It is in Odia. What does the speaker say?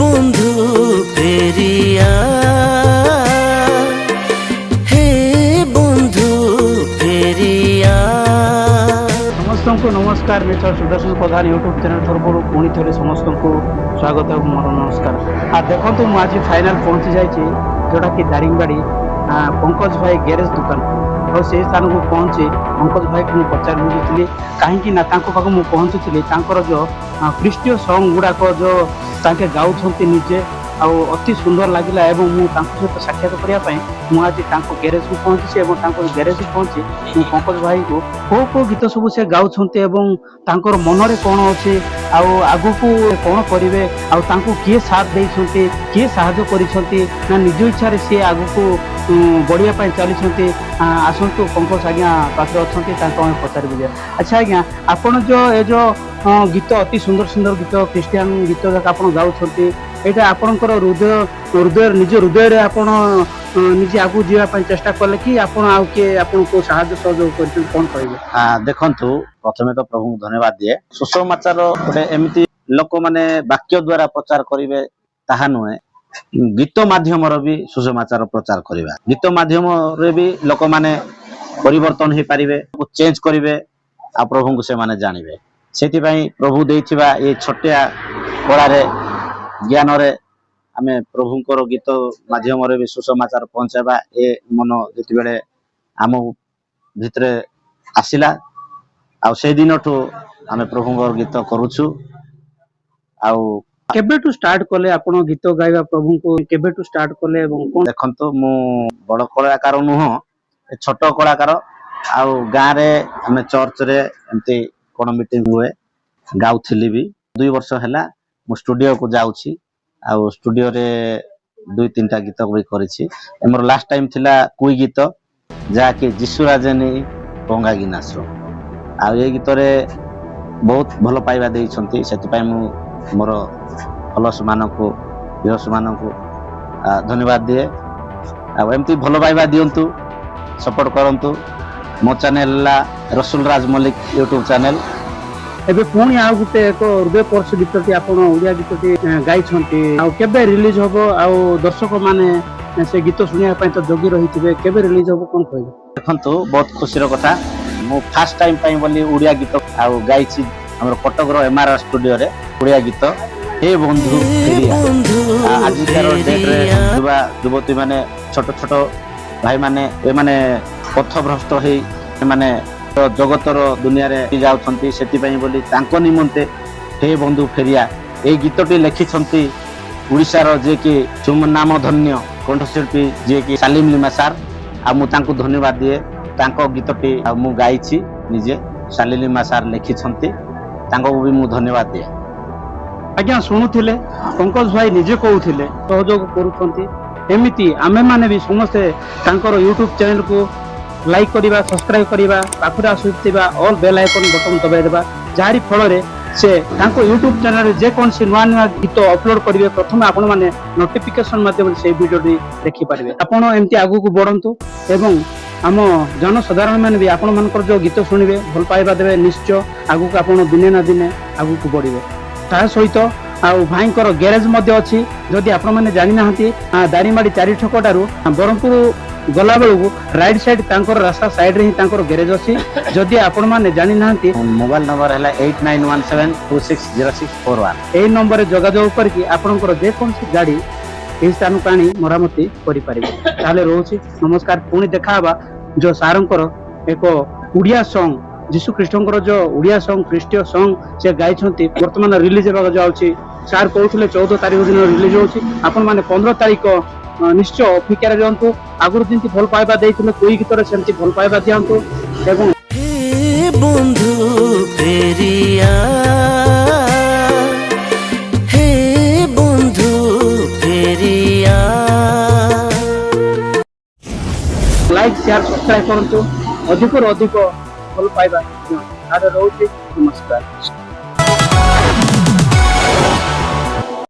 বন্ধু ফেরিয়া, হে বন্ধু ফেরিয়া। समस्त नमस्कार मिस्टर सुदर्शन प्रधान यूट्यूब चैनल थरपुर पुणी थे समस्त को स्वागत है मोर नमस्कार। आ देखो आज फाइनाल पहुंची जाइए जोटा कि दारिंगबाड़ी पंकज भाई गैरेज दुकान और से स्थान को पहुंची पंकज भाई को पचार बुझुली कहीं पाख मुझे पहुँचुली जो ख्रीष्टीय सॉन्ग गुड़ाक जो ताके गाँव निजे ଆଉ ଅତି ସୁନ୍ଦର ଲାଗିଲା ଏବଂ ମୁଁ ତାଙ୍କ ସହିତ ସାକ୍ଷାତ କରିବା ପାଇଁ ମୁଁ ଆଜି ତାଙ୍କ ଗ୍ୟାରେଜକୁ ପହଞ୍ଚିଛି ଏବଂ ତାଙ୍କ ଗ୍ୟାରେଜକୁ ପହଞ୍ଚି ମୁଁ ପଙ୍କଜ ଭାଇଙ୍କୁ କେଉଁ ଗୀତ ସବୁ ସେ ଗାଉଛନ୍ତି ଏବଂ ତାଙ୍କର ମନରେ କ'ଣ ଅଛି ଆଉ ଆଗକୁ କ'ଣ କରିବେ ଆଉ ତାଙ୍କୁ କିଏ ସାଥ ଦେଇଛନ୍ତି କିଏ ସାହାଯ୍ୟ କରିଛନ୍ତି ନା ନିଜ ଇଚ୍ଛାରେ ସିଏ ଆଗକୁ ବଢ଼ିବା ପାଇଁ ଚାଲିଛନ୍ତି। ଆସନ୍ତୁ ପଙ୍କଜ ଆଜ୍ଞା ପାଖରେ ଅଛନ୍ତି ତାଙ୍କୁ ଆମେ ପଚାରି ବୁଝିବା। ଆଚ୍ଛା ଆଜ୍ଞା ଆପଣ ଏ ଯେଉଁ ଗୀତ ଅତି ସୁନ୍ଦର ସୁନ୍ଦର ଗୀତ ଖ୍ରୀଷ୍ଟିଆନ ଗୀତ ଯାକ ଆପଣ ଗାଉଛନ୍ତି ଏଇଟା ଆପଣଙ୍କର ନିଜ ହୃଦୟରେ ଆପଣ ନିଜେ ଆଗକୁ ଯିବା ପାଇଁ ଚେଷ୍ଟା କଲେ କି ଆପଣ ଆଉ କିଏ ଆପଣଙ୍କୁ ସାହାଯ୍ୟ ସହଯୋଗ କରିଛନ୍ତି କ'ଣ କହିବେ? ଦେଖନ୍ତୁ ପ୍ରଥମେ ତ ପ୍ରଭୁଙ୍କୁ ଧନ୍ୟବାଦ ଦିଏ। ସୁସମାଚାର ଗୋଟେ ଏମିତି ଲୋକମାନେ ବାକ୍ୟ ଦ୍ଵାରା ପ୍ରଚାର କରିବେ ତାହା ନୁହେଁ, ଗୀତ ମାଧ୍ୟମର ବି ସୁସମାଚାର ପ୍ରଚାର କରିବା। ଗୀତ ମାଧ୍ୟମରେ ବି ଲୋକମାନେ ପରିବର୍ତ୍ତନ ହେଇପାରିବେ, ଚେଞ୍ଜ କରିବେ ଆଉ ପ୍ରଭୁଙ୍କୁ ସେମାନେ ଜାଣିବେ। ସେଥିପାଇଁ ପ୍ରଭୁ ଦେଇଥିବା ଏ ଛୋଟିଆ କଳାରେ ଜ୍ଞାନରେ ଆମେ ପ୍ରଭୁଙ୍କର ଗୀତ ମାଧ୍ୟମରେ ବି ସୁସମାଚାର ପହଞ୍ଚାଇବା ଏ ମନ ଯେତେବେଳେ ଆମ ଭିତରେ ଆସିଲା ଆଉ ସେଇ ଦିନଠୁ ଆମେ ପ୍ରଭୁଙ୍କର ଗୀତ କରୁଛୁ। ଆଉ କେବେଠୁ ଷ୍ଟାର୍ଟ କଲେ ଆପଣ ଗୀତ ଗାଇବା ପ୍ରଭୁଙ୍କୁ କେବେଠୁ ଷ୍ଟାର୍ଟ କଲେ ଏବଂ ଦେଖନ୍ତୁ ମୁଁ ବଡ଼ କଳାକାର ନୁହଁ, ଛୋଟ କଳାକାର। ଆଉ ଗାଁରେ ଆମେ ଚର୍ଚ୍ଚରେ ଏମିତି କ'ଣ ମିଟିଂ ହୁଏ ଗାଉଥିଲି ବି। 2 ବର୍ଷ ହେଲା ମୁଁ ଷ୍ଟୁଡିଓକୁ ଯାଉଛି ଆଉ ଷ୍ଟୁଡିଓରେ 2-3ଟା ଗୀତ ବି କରିଛି। ଆମର ଲାଷ୍ଟ ଟାଇମ୍ ଥିଲା କୁଇ ଗୀତ ଯାହାକି ଯୀଶୁ ରାଜେନି ଭଙ୍ଗା ଗିନାସ। ଆଉ ଏ ଗୀତରେ ବହୁତ ଭଲ ପାଇବା ଦେଇଛନ୍ତି, ସେଥିପାଇଁ ମୁଁ ମୋର ଫଲୋଅର୍ସ ମାନଙ୍କୁ ଭିଉଅର୍ସ ମାନଙ୍କୁ ଧନ୍ୟବାଦ ଦିଏ। ଆଉ ଏମିତି ଭଲ ପାଇବା ଦିଅନ୍ତୁ, ସପୋର୍ଟ କରନ୍ତୁ। ମୋ ଚ୍ୟାନେଲ ହେଲା ରସୁଲ ରାଜ ମଲ୍ଲିକ ୟୁଟ୍ୟୁବ ଚ୍ୟାନେଲ। ଏବେ ପୁଣି ଆଉ ଗୋଟେ ଏକ ହୃଦୟ ସ୍ପର୍ଶୀ ଗୀତଟି ଆପଣ ଓଡ଼ିଆ ଗୀତଟି ଗାଇଛନ୍ତି, ଆଉ କେବେ ରିଲିଜ ହବ ଆଉ ଦର୍ଶକ ମାନେ ସେ ଗୀତ ଶୁଣିବା ପାଇଁ ତ ଜଗି ରହିଥିବେ, କେବେ ରିଲିଜ ହବ କ'ଣ କହିବେ? ଦେଖନ୍ତୁ ବହୁତ ଖୁସିର କଥା, ମୁଁ ଫାଷ୍ଟ ଟାଇମ୍ ପାଇଁ ବୋଲି ଓଡ଼ିଆ ଗୀତ ଆଉ ଗାଇଛି ଆମର କଟକର MRR ଷ୍ଟୁଡିଓରେ ଓଡ଼ିଆ ଗୀତ ହେ ବନ୍ଧୁ ଫେରିଆ। ଆଜିକାର ଡେଟ୍ରେ ଯୁବତୀ ମାନେ ଛୋଟ ଛୋଟ ଭାଇମାନେ ଏମାନେ ପଥଭ୍ରଷ୍ଟ ହେଇ ଏମାନେ ଜଗତର ଦୁନିଆରେ ଯାଉଛନ୍ତି, ସେଥିପାଇଁ ବୋଲି ତାଙ୍କ ନିମନ୍ତେ ହେ ବନ୍ଧୁ ଫେରିଆ ଏଇ ଗୀତଟି ଲେଖିଛନ୍ତି ଓଡ଼ିଶାର ଯିଏକି ନାମ ଧନ୍ୟ କଣ୍ଠଶିଳ୍ପୀ ଯିଏକି ସାଲିମ ଲିମା ସାର୍। ଆଉ ମୁଁ ତାଙ୍କୁ ଧନ୍ୟବାଦ ଦିଏ, ତାଙ୍କ ଗୀତଟି ଆଉ ମୁଁ ଗାଇଛି ନିଜେ, ସାଲିମ ଲିମା ସାର୍ ଲେଖିଛନ୍ତି, ତାଙ୍କୁ ବି ମୁଁ ଧନ୍ୟବାଦ ଦିଏ। ଆଜ୍ଞା ଶୁଣୁଥିଲେ ପଙ୍କଜ ଭାଇ ନିଜେ କହୁଥିଲେ ସହଯୋଗ କରୁଛନ୍ତି। ଏମିତି ଆମେମାନେ ବି ସମସ୍ତେ ତାଙ୍କର ୟୁଟ୍ୟୁବ ଚ୍ୟାନେଲକୁ ଲାଇକ୍ କରିବା, ସବସ୍କ୍ରାଇବ କରିବା, ପାଖରେ ଆସୁଥିବା ଅଲ୍ ବେଲ୍ ଆଇକନ୍ ବଟନ୍ ଦବାଇ ଦେବା, ଯାହାରି ଫଳରେ ସେ ତାଙ୍କ ୟୁଟ୍ୟୁବ ଚ୍ୟାନେଲରେ ଯେକୌଣସି ନୂଆ ନୂଆ ଗୀତ ଅପଲୋଡ କରିବେ ପ୍ରଥମେ ଆପଣମାନେ ନୋଟିଫିକେସନ ମାଧ୍ୟମରେ ସେଇ ଭିଡ଼ିଓଟି ଦେଖିପାରିବେ। ଆପଣ ଏମିତି ଆଗକୁ ବଢ଼ନ୍ତୁ ଏବଂ ଆମ ଜନସାଧାରଣ ମାନେ ବି ଆପଣମାନଙ୍କର ଯେଉଁ ଗୀତ ଶୁଣିବେ ଭଲ ପାଇବା ଦେବେ, ନିଶ୍ଚୟ ଆଗକୁ ଆପଣ ଦିନେ ନା ଦିନେ ଆଗକୁ ବଢ଼ିବେ। ତା ସହିତ ଆଉ ଭାଇଙ୍କର ଗ୍ୟାରେଜ ମଧ୍ୟ ଅଛି, ଯଦି ଆପଣମାନେ ଜାଣିନାହାନ୍ତି ଦାରିଙ୍ଗବାଡ଼ି 4 ଛକଠାରୁ ବ୍ରହ୍ମପୁର ଗଲାବେଳକୁ ରାଇଟ୍ ସାଇଡ୍ ତାଙ୍କର ରାସ୍ତା ସାଇଡ୍ରେ ହିଁ ତାଙ୍କର ଗ୍ୟାରେଜ ଅଛି। ଯଦି ଆପଣମାନେ ଜାଣିନାହାନ୍ତି ମୋବାଇଲ ନମ୍ବର ହେଲା 8917260641। ଏହି ନମ୍ବରରେ ଯୋଗାଯୋଗ କରିକି ଆପଣଙ୍କର ଯେକୌଣସି ଗାଡ଼ି ଏହି ସ୍ଥାନକୁ ଆଣି ମରାମତି କରିପାରିବେ। ତାହେଲେ ରହୁଛି ନମସ୍କାର, ପୁଣି ଦେଖା ହେବା ଯେଉଁ ସାରଙ୍କର ଏକ ଓଡ଼ିଆ ସଙ୍ଗ ଯୀଶୁ ଖ୍ରୀଷ୍ଟଙ୍କର ଯେଉଁ ଓଡ଼ିଆ ସଙ୍ଗ ଖ୍ରୀଷ୍ଟୀୟ ସଙ୍ଗ ସେ ଗାଇଛନ୍ତି ବର୍ତ୍ତମାନ ରିଲିଜ ହେବାକୁ ଯାଉଛି। ସାର୍ କହୁଥିଲେ 14 ତାରିଖ ଦିନ ରିଲିଜ ହେଉଛି, ଆପଣମାନେ 15 ତାରିଖ ନିଶ୍ଚୟ ଅପେକ୍ଷାରେ ରୁହନ୍ତୁ। ଆଗରୁ ଯେମିତି ଭଲ ପାଇବା ଦେଇଥିଲେ କୋଇ ଗୀତରେ ସେମିତି ଭଲ ପାଇବା ଦିଅନ୍ତୁ ଏବଂ হে বন্ধু ফেরিয়া, হে বন্ধু ফেরিয়া। ଲାଇକ୍ ସେୟାର ସବସ୍କ୍ରାଇବ କରନ୍ତୁ, ଅଧିକରୁ ଅଧିକ ଭଲ ପାଇବା। ରହୁଛି ନମସ୍କାର।